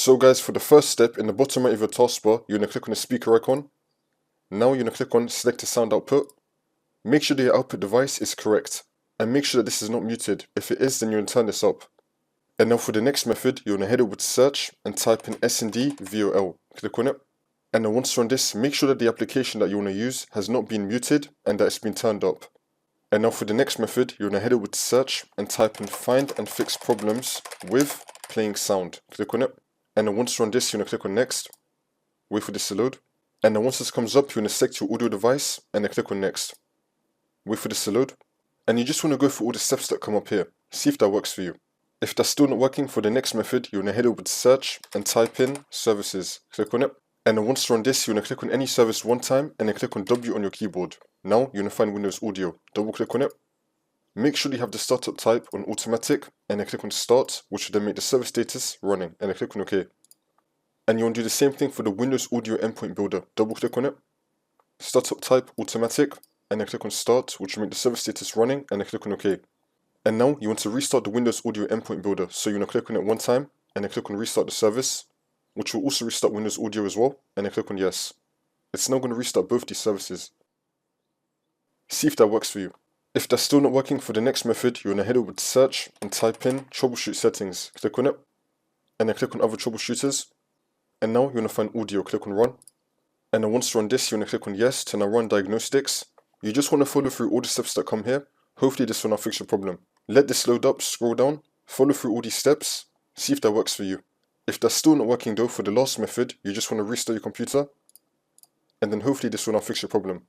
So guys, for the first step, in the bottom right of your taskbar, you're going to click on the speaker icon. Now you're going to click on select a sound output. Make sure that your output device is correct, and make sure that this is not muted. If it is, then you're going to turn this up. And now for the next method, you're going to head over to search and type in S&D VOL. Click on it. And then once you're on this, make sure that the application that you want to use has not been muted and that it's been turned up. And now for the next method, you're going to head over to search and type in find and fix problems with playing sound. Click on it. And then once you're on this, you're going to click on next. Wait for this to load. And then once this comes up, you're going to select your audio device and then click on next. Wait for this to load. And you just want to go through all the steps that come up here. See if that works for you. If that's still not working, for the next method, you're going to head over to search and type in services. Click on it. And then once you're on this, you're going to click on any service one time and then click on W on your keyboard. Now you're going to find Windows Audio. Double click on it. Make sure you have the startup type on automatic and then click on start, which will then make the service status running, and then click on OK. And you want to do the same thing for the Windows Audio Endpoint Builder. Double click on it. Startup type automatic and then click on start, which will make the service status running, and then click on OK. And now you want to restart the Windows Audio Endpoint Builder. So you're going to click on it one time and then click on restart the service, which will also restart Windows Audio as well, and then click on yes. It's now going to restart both these services. See if that works for you. If that's still not working, for the next method, you're going to head over to search and type in troubleshoot settings. Click on it, and then click on other troubleshooters. And now you're going to find audio. Click on run. And then once you're on this, you're going to click on yes to now run diagnostics. You just want to follow through all the steps that come here. Hopefully this will now fix your problem. Let this load up, scroll down, follow through all these steps, see if that works for you. If that's still not working though, for the last method, you just want to restart your computer, and then hopefully this will now fix your problem.